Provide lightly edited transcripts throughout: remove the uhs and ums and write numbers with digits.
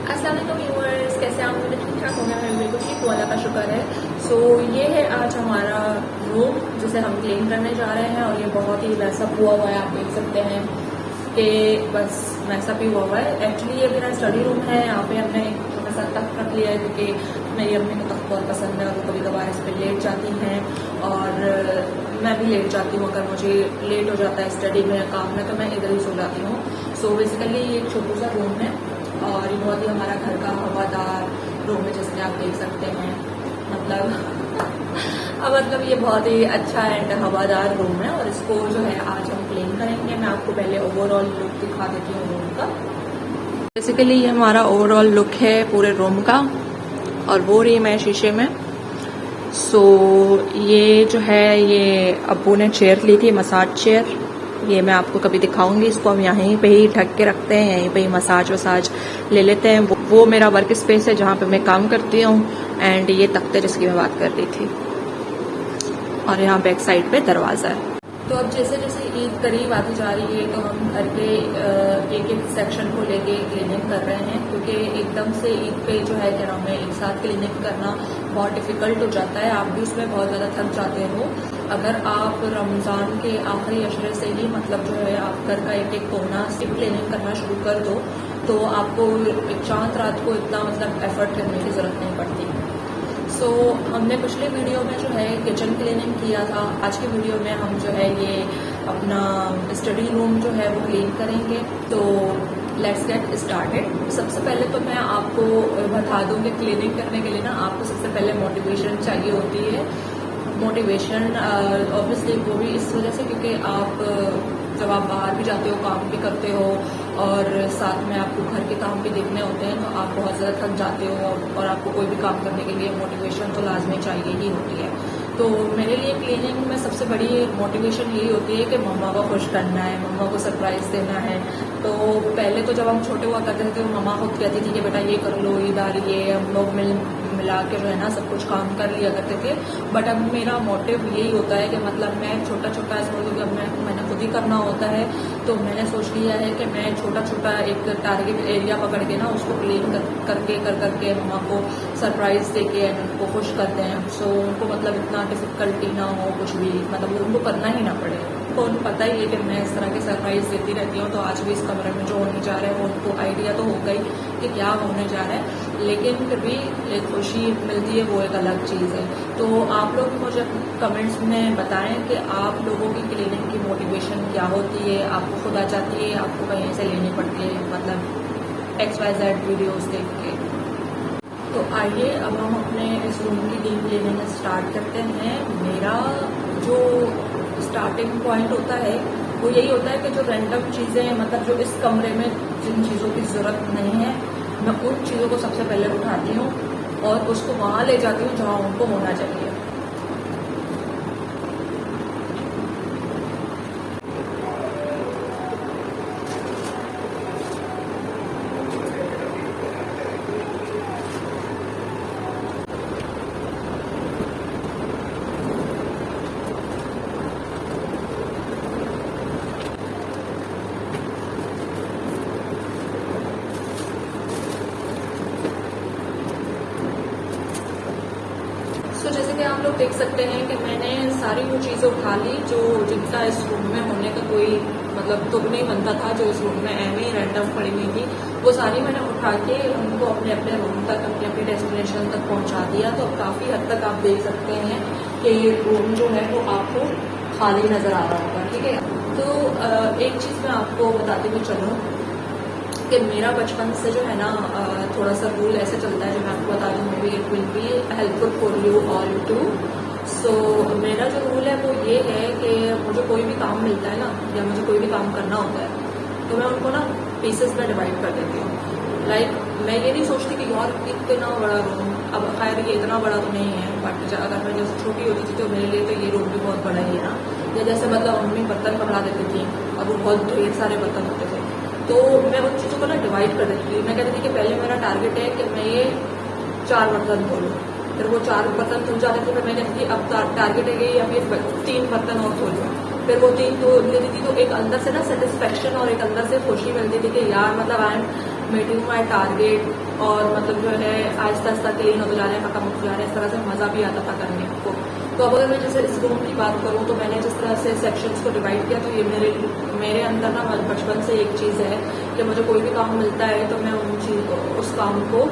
अस्सलाम वालेकुम व्यूअर्स, कैसे आप मेरे ठीक ठाक होंगे? मैं बिल्कुल ठीक हूँ, अल्लाह का शुक्र है। सो ये है आज हमारा रूम जिसे हम क्लीन करने जा रहे हैं और ये बहुत ही मैसअप हुआ हुआ है। आप देख सकते हैं कि बस मैसअप ही हुआ हुआ है। एक्चुअली ये मेरा स्टडी रूम है। यहाँ पे हमने थोड़ा सा तख्त रख लिया है क्योंकि मेरी अम्मी को तख्त बहुत पसंद है और वो कभी कभार इस पर लेट जाती हैं और मैं भी लेट जाती हूँ। अगर मुझे लेट हो जाता है स्टडी में या काम में तो मैं इधर ही सो जाती हूँ। सो बेसिकली ये एक छोटा सा रूम है और ये बहुत ही हमारा घर का हवादार रूम है, जैसे आप देख सकते हैं। मतलब ये बहुत ही अच्छा एंड हवादार रूम है और इसको जो है आज हम क्लीन करेंगे। मैं आपको पहले ओवरऑल लुक दिखा देती हूँ रूम का। बेसिकली ये हमारा ओवरऑल लुक है पूरे रूम का और वो रही मैं शीशे में। सो ये जो है ये अब्बू ने चेयर ली थी, मसाज चेयर। ये मैं आपको कभी दिखाऊंगी। इसको हम यहीं पे ही ढक के रखते हैं, यहीं पे ही मसाज वसाज ले लेते हैं। वो मेरा वर्क स्पेस है जहाँ पे मैं काम करती हूँ एंड ये तख्ते जिसकी मैं बात कर रही थी और यहाँ बैक साइड पे दरवाज़ा है। तो अब जैसे जैसे ईद करीब आती जा रही है तो हम घर के एक एक सेक्शन को लेके क्लीनिंग कर रहे हैं क्योंकि एकदम से ईद पे जो है क्या नाम है एक साथ क्लीनिंग करना बहुत डिफ़िकल्ट हो जाता है। आप भी उसमें बहुत ज़्यादा थक जाते हो। अगर आप रमज़ान के आखिरी अशरे से ही मतलब जो है आप घर का एक एक कोना से क्लीनिंग करना शुरू कर दो तो आपको एक चांद रात को इतना मतलब एफर्ट करने की ज़रूरत नहीं पड़ती। सो हमने पिछले वीडियो में जो है किचन क्लीनिंग किया था। आज की वीडियो में हम जो है ये अपना स्टडी रूम जो है वो क्लीन करेंगे। तो लेट्स गेट स्टार्टेड। सबसे पहले तो मैं आपको बता दूं कि क्लीनिंग करने के लिए ना आपको सबसे पहले मोटिवेशन चाहिए होती है। मोटिवेशन ऑब्वियसली वो भी इस वजह से क्योंकि आप जब आप बाहर भी जाते हो, काम भी करते हो और साथ में आपको घर के काम भी देखने होते हैं तो आप बहुत ज़्यादा थक जाते हो और आपको कोई भी काम करने के लिए मोटिवेशन तो लाजमी चाहिए ही होती है। तो मेरे लिए क्लीनिंग में सबसे बड़ी मोटिवेशन यही होती है कि मम्मा को खुश करना है, मम्मा को सरप्राइज़ देना है। तो पहले तो जब हम छोटे हुआ करते थे तो मम्मा खुद कहती थी कि बेटा ये कर लो, ईद आ रही है, हम लोग मिला के जो है ना सब कुछ काम कर लिया करते थे। बट अब मेरा मोटिव यही होता है कि मतलब मैं छोटा छोटा ऐसा मतलब कि अब मैंने खुद ही करना होता है तो मैंने सोच लिया है कि मैं छोटा छोटा एक टारगेट एरिया पकड़ के ना उसको क्लीन करके मम्मा को सरप्राइज़ दे के उनको खुश करते हैं। सो उनको मतलब इतना डिफ़िकल्टी ना हो, कुछ भी मतलब उनको करना ही ना पड़े। तो उनको पता ही है कि मैं इस तरह के सरप्राइज़ देती रहती हूँ। तो आज भी इस कमरे में जो होने जा रहा है वो उनको आइडिया तो होगा ही कि क्या होने जा रहा है, लेकिन फिर भी एक खुशी मिलती है, वो एक अलग चीज़ है। तो आप लोग मुझे कमेंट्स में बताएं कि आप लोगों की क्लीनिंग की मोटिवेशन क्या होती है। आपको खुद आ जाती है, आपको कहीं से लेनी पड़ती है, मतलब XYZ वीडियोस देख के। तो आइए अब हम अपने इस रूम की डीप क्लीनिंग स्टार्ट करते हैं। मेरा जो स्टार्टिंग पॉइंट होता है वो यही होता है कि जो रैंडम चीज़ें मतलब जो इस कमरे में जिन चीज़ों की ज़रूरत नहीं है मैं उन चीज़ों को सबसे पहले उठाती हूँ और उसको वहाँ ले जाती हूँ जहाँ उनको होना चाहिए। तो जैसे कि आप लोग देख सकते हैं कि मैंने सारी वो चीज़ें उठा ली जो जिनका इस रूम में होने का कोई मतलब तुक नहीं बनता था, जो इस रूम में ऐਵੇਂ ही रैंडम पड़ी हुई थी, वो सारी मैंने उठा के उनको अपने अपने रूम तक, अपने डेस्टिनेशन तक पहुंचा दिया। तो अब काफ़ी हद तक आप देख सकते हैं कि ये रूम जो है वो आपको खाली नज़र आ रहा होगा, ठीक है। तो एक चीज़ मैं आपको बताती हुई चलूँ कि मेरा बचपन से जो है ना थोड़ा सा रूल ऐसे चलता है जो मैं आपको बता दूँ, maybe it will be helpful for you all too. So मेरा जो रूल है वो ये है कि मुझे कोई भी काम मिलता है ना या मुझे कोई भी काम करना होता है तो मैं उनको ना पीसेस में डिवाइड कर देती हूँ। लाइक मैं ये नहीं सोचती कि यार इतना बड़ा रूम, अब खैर ये इतना बड़ा तो नहीं है बट अगर मैं जैसे छोटी होती थी तो मेरे लिए तो ये रूम भी बहुत बड़ा ही है ना। या जैसे मतलब मम्मी बर्तन पकड़ा देती थी, अब वो बहुत ढेर सारे बर्तन होते थे तो मैं उन चीज़ों को ना डिवाइड कर देती थी। मैं कहती थी कि पहले मेरा टारगेट है कि मैं ये 4 बर्तन धो लूँ, फिर वो 4 बर्तन धुल जाते थे, फिर मैं कहती थी अब टारगेट है कि अब ये 3 बर्तन और धो लूँ, फिर वो 3 धो लेती थी। तो एक अंदर से ना सेटिस्फेक्शन और एक अंदर से खुशी मिलती थी कि यार मतलब I am meeting my target, और मतलब जो है आहिस्ता आहिस्ता क्लीन होते जा रहे हैं, ख़त्म होते जा रहे हैं, इस तरह से मज़ा भी आता था करने को। तो अब अगर मैं जैसे इस रूम की बात करूँ तो मैंने जिस तरह से सेक्शंस को डिवाइड किया, तो ये मेरे अंदर ना बचपन से एक चीज़ है कि मुझे कोई भी काम मिलता है तो मैं उस काम को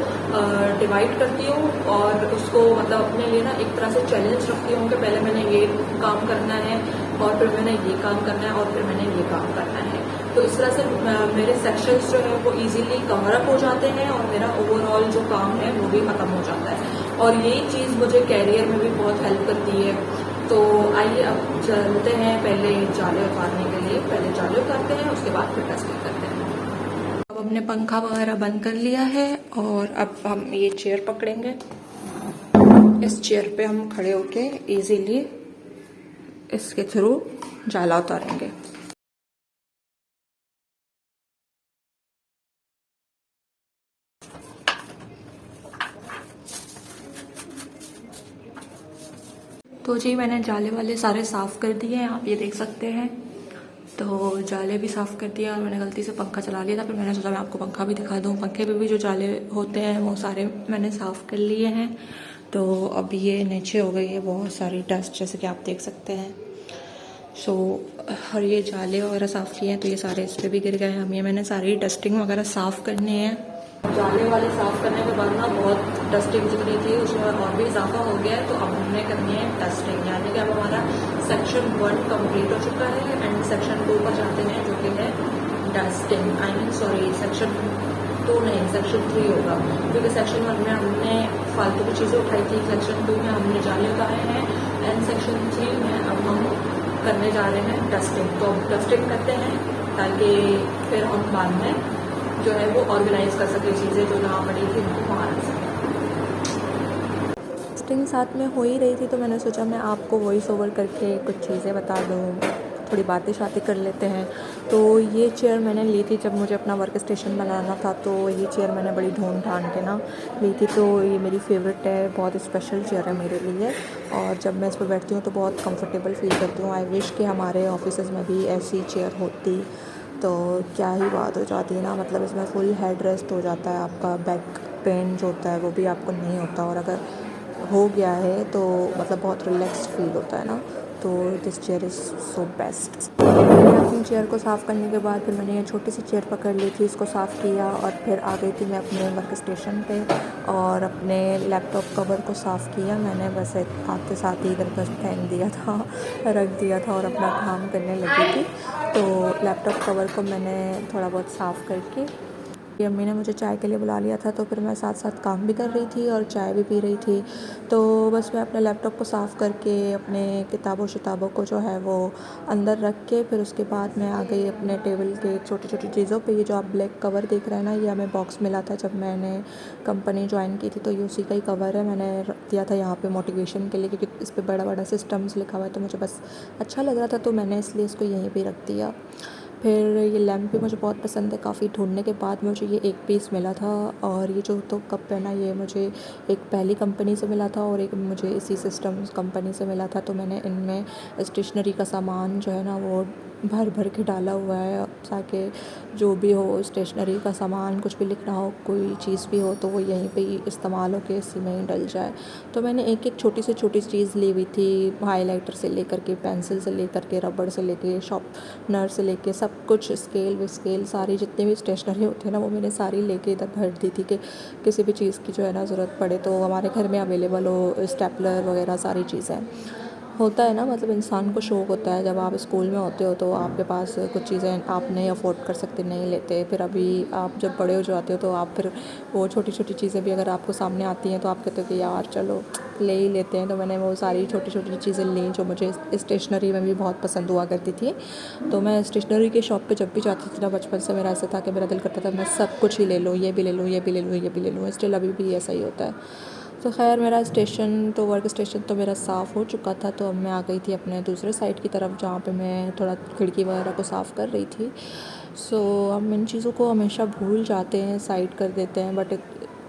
डिवाइड करती हूँ और उसको मतलब अपने लिए ना एक तरह से चैलेंज रखती हूँ कि पहले मैंने ये काम करना है और फिर मैंने ये काम करना है और फिर मैंने ये काम करना है। तो इस तरह से मेरे सेक्शंस जो है वो इजीली कवर अप हो जाते हैं और मेरा ओवरऑल जो काम है वो भी ख़त्म हो जाता है, और यही चीज़ मुझे कैरियर में भी बहुत हेल्प करती है। तो आइए अब चलते हैं पहले जाले उतारने के लिए, पहले जाले उतारते हैं उसके बाद फिर टेस्टिंग करते हैं। अब हमने पंखा वगैरह बंद कर लिया है और अब हम ये चेयर पकड़ेंगे। इस चेयर पे हम खड़े होके इजीली इसके थ्रू जाला उतारेंगे। तो जी मैंने जाले वाले सारे साफ़ कर दिए हैं, आप ये देख सकते हैं। तो जाले भी साफ़ कर दिए और मैंने गलती से पंखा चला लिया था, फिर मैंने सोचा मैं आपको पंखा भी दिखा दूँ। पंखे पे भी जो जाले होते हैं वो सारे मैंने साफ़ कर लिए हैं। तो अब ये नीचे हो गई है बहुत सारी डस्ट, जैसे कि आप देख सकते हैं। और ये जाले वगैरह साफ़ किए हैं तो ये सारे इस पर भी गिर गए हैं। अब ये मैंने सारी डस्टिंग वगैरह साफ़ करनी है। जाले वाले साफ़ करने के बाद ना बहुत डस्टिंग जितनी थी उसमें और भी इजाफा हो गया है, तो अब हमने करनी है डस्टिंग, यानी कि अब हमारा सेक्शन 1 कंप्लीट हो चुका है एंड सेक्शन 2 पर जाते हैं जो कि है डस्टिंग। सेक्शन 2 नहीं, सेक्शन 3 होगा, क्योंकि सेक्शन 1 में हमने फालतू की चीज़ें उठाई थी, सेक्शन 2 में हमने जाले उतारे हैं एंड सेक्शन 3 में अब हम करने जा रहे हैं डस्टिंग। तो अब डस्टिंग करते हैं ताकि फिर हम बाद में जो है वो ऑर्गेनाइज कर सके चीज़ें जो जहाँ पड़ी थी उनको वहाँ रख सकें। डस्टिंग साथ में हो ही रही थी तो मैंने सोचा मैं आपको वॉइस ओवर करके कुछ चीज़ें बता दूँ, थोड़ी बातें शातें कर लेते हैं। तो ये चेयर मैंने ली थी जब मुझे अपना वर्क स्टेशन बनाना था, तो ये चेयर मैंने बड़ी ढूंढ ढांढ के ना ली थी। तो ये मेरी फेवरेट है, बहुत स्पेशल चेयर है मेरे लिए, और जब मैं इस पर बैठती हूँ तो बहुत कंफर्टेबल फील करती हूँ। आई विश कि हमारे ऑफिस में भी ऐसी चेयर होती तो क्या ही बात हो जाती है ना। मतलब इसमें फुल हेड रेस्ट हो जाता है, आपका बैक पेन जो होता है वो भी आपको नहीं होता, और अगर हो गया है तो मतलब बहुत रिलैक्स फील होता है ना। तो this chair is so best. अपनी चेयर को साफ़ करने के बाद फिर मैंने ये छोटी सी चेयर पकड़ ली थी, इसको साफ़ किया और फिर आ गई थी मैं अपने वर्क स्टेशन पे और अपने लैपटॉप कवर को साफ़ किया। मैंने बस आते साथ ही इधर बस फेंक दिया था, रख दिया था और अपना काम करने लगी थी। तो लैपटॉप कवर को मैंने थोड़ा बहुत साफ़ करके, अम्मी ने मुझे चाय के लिए बुला लिया था, तो फिर मैं साथ साथ काम भी कर रही थी और चाय भी पी रही थी। तो बस मैं अपने लैपटॉप को साफ़ करके अपने किताबों को जो है वो अंदर रख के फिर उसके बाद मैं आ गई अपने टेबल के छोटी छोटी चीज़ों पे। ये जो आप ब्लैक कवर देख रहे हैं ना, ये हमें बॉक्स मिला था जब मैंने कंपनी ज्वाइन की थी, तो ये उसी का ही कवर है। मैंने रख दिया था यहाँ पे मोटिवेशन के लिए, क्योंकि इस पर बड़ा बड़ा सिस्टम्स लिखा हुआ है तो मुझे बस अच्छा लग रहा था, तो मैंने इसलिए इसको यहीं पर रख दिया। फिर ये लैम्प भी मुझे बहुत पसंद है, काफ़ी ढूंढने के बाद मुझे ये एक पीस मिला था। और ये जो तो कप है ना, ये मुझे एक पहली कंपनी से मिला था और एक मुझे इसी सिस्टम्स कंपनी से मिला था। तो मैंने इनमें स्टेशनरी का सामान जो है ना वो भर भर के डाला हुआ है, ताकि जो भी हो स्टेशनरी का सामान, कुछ भी लिखना हो, कोई चीज़ भी हो तो वो यहीं पे ही इस्तेमाल हो के इसी में ही डल जाए। तो मैंने एक एक छोटी से छोटी चीज़ ली हुई थी, हाइलाइटर से लेकर के, पेंसिल से लेकर के, रबड़ से लेके, शॉर्पनर से लेके, सब कुछ, स्केल सारी जितनी भी स्टेशनरी होती है ना वो मैंने सारी लेके इधर भर दी थी कि किसी भी चीज़ की जो है ना ज़रूरत पड़े तो हमारे घर में अवेलेबल हो। स्टेपलर वगैरह सारी चीज़ें होता है ना, मतलब इंसान को शौक़ होता है। जब आप स्कूल में होते हो तो आपके पास कुछ चीज़ें आप नहीं अफोर्ड कर सकते, नहीं लेते, फिर अभी आप जब बड़े हो जाते हो तो आप फिर वो छोटी छोटी चीज़ें भी अगर आपको सामने आती हैं तो आप कहते हो कि यार चलो ले ही लेते हैं। तो मैंने वो सारी छोटी छोटी चीज़ें ली जो मुझे स्टेशनरी में भी बहुत पसंद हुआ करती थी। तो मैं स्टेशनरी के शॉप पे जब भी जाती थी ना, बचपन से मेरा ऐसा था कि मेरा दिल करता था मैं सब कुछ ही ले लूँ, ये भी ले लूँ, ये भी ले लूँ, ये भी ले लूँ। स्टिल अभी भी ऐसा ही होता है। तो खैर मेरा वर्क स्टेशन तो मेरा साफ़ हो चुका था, तो अब मैं आ गई थी अपने दूसरे साइड की तरफ जहाँ पे मैं थोड़ा खिड़की वगैरह को साफ़ कर रही थी। हम इन चीज़ों को हमेशा भूल जाते हैं, साइड कर देते हैं, बट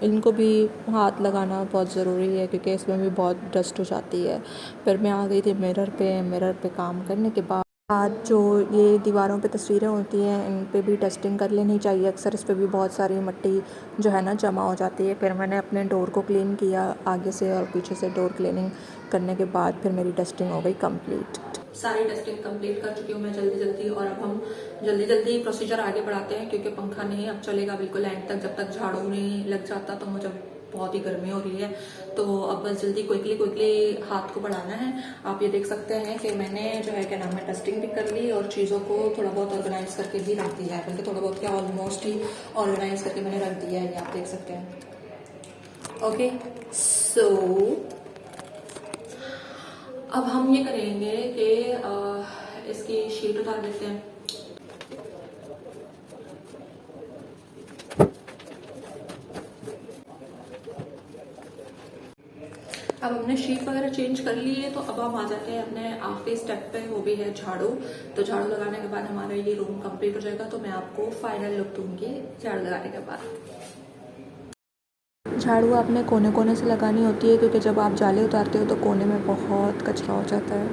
इनको भी हाथ लगाना बहुत ज़रूरी है क्योंकि इसमें भी बहुत डस्ट हो जाती है। फिर मैं आ गई थी मिरर पे काम करने के बाद आज जो ये दीवारों पे तस्वीरें होती हैं इन पे भी डस्टिंग कर लेनी चाहिए। अक्सर इस पे भी बहुत सारी मिट्टी जो है ना जमा हो जाती है। फिर मैंने अपने डोर को क्लीन किया आगे से और पीछे से। डोर क्लीनिंग करने के बाद फिर मेरी डस्टिंग हो गई कंप्लीट। सारी डस्टिंग कंप्लीट कर चुकी हूँ मैं जल्दी जल्दी। और अब हम जल्दी जल्दी प्रोसीजर आगे बढ़ाते हैं क्योंकि पंखा नहीं अब चलेगा बिल्कुल एंड तक। जब तक झाड़ू नहीं लग जाता तो मुझे बहुत ही गर्मी हो रही है। तो अब बस जल्दी क्विकली हाथ को बढ़ाना है। आप ये देख सकते हैं कि मैंने जो है क्या नाम है डस्टिंग भी कर ली और चीज़ों को थोड़ा बहुत ऑर्गेनाइज करके भी रख दिया है। बल्कि थोड़ा बहुत क्या ऑलमोस्ट ही ऑर्गेनाइज करके मैंने रख दिया है, ये आप देख सकते हैं। ओके सो अब हम ये करेंगे कि इसकी शीट उतार देते हैं। अब हमने शीट वगैरह चेंज कर ली है तो अब हम आ जाते हैं अपने आखिरी स्टेप पे, वो भी है झाड़ू। तो झाड़ू लगाने के बाद हमारा ये रूम कंप्लीट हो जाएगा। तो मैं आपको फाइनल लुक दूंगी झाड़ू लगाने के बाद। झाड़ू आपने कोने कोने से लगानी होती है क्योंकि जब आप जाले उतारते हो तो कोने में बहुत कचरा हो जाता है।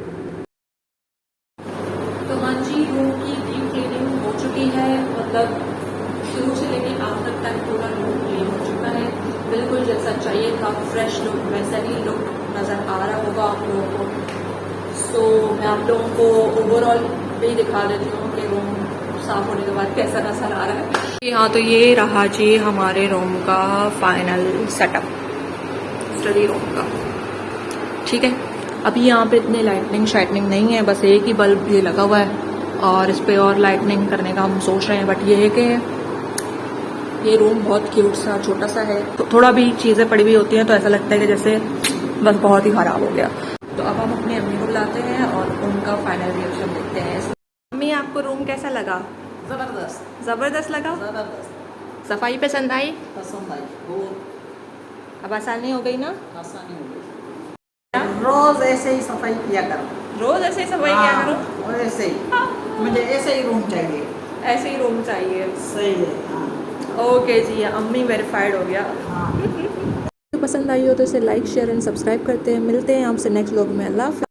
तो हाँ जी, रूम की डीप क्लीनिंग हो चुकी है। मतलब शुरू से लेकर आखिर तक पूरा रूम क्लीन हो चुका है। बिल्कुल जैसा चाहिए था फ्रेश लुक वैसा ही लुक नज़र आ रहा होगा आप लोगों को। सो मैं आप लोगों को ओवरऑल भी दिखा देती हूँ कि रूम साफ होने के बाद कैसा नजर आ रहा है। हाँ तो ये रहा जी हमारे रूम का फाइनल सेटअप स्टडी रूम का। ठीक है, अभी यहाँ पे इतनी लाइटनिंग शाइटनिंग नहीं है, बस एक ही बल्ब ये लगा हुआ है और इस पर और लाइटनिंग करने का हम सोच रहे हैं। बट ये है कि ये रूम बहुत क्यूट सा छोटा सा है तो थोड़ा भी चीज़ें पड़ी हुई होती हैं तो ऐसा लगता है कि जैसे बस बहुत ही ख़राब हो गया। तो अब हम अपनी अम्मी को बुलाते हैं और उनका फाइनल रिएक्शन देखते हैं। अम्मी आपको रूम कैसा लगा? जबरदस्त ज़बरदस्त लगा? जबरदस्त सफाई पसंद आई? पसंद आई बहुत। अब आसानी हो गई ना? आसानी हो गई। रोज ऐसे ही सफाई किया करो। रोज ऐसे ही सफाई किया करो? और ऐसे ही मुझे ऐसे ही रूम चाहिए। ऐसे ही रूम चाहिए। सही है। हाँ। ओके जी, अम्मी वेरीफाइड हो गया। हाँ। पसंद आई हो तो इसे लाइक शेयर एंड सब्सक्राइब करते हैं। मिलते हैं आपसे नेक्स्ट व्लॉग में। अल्लाह हाफ़िज़।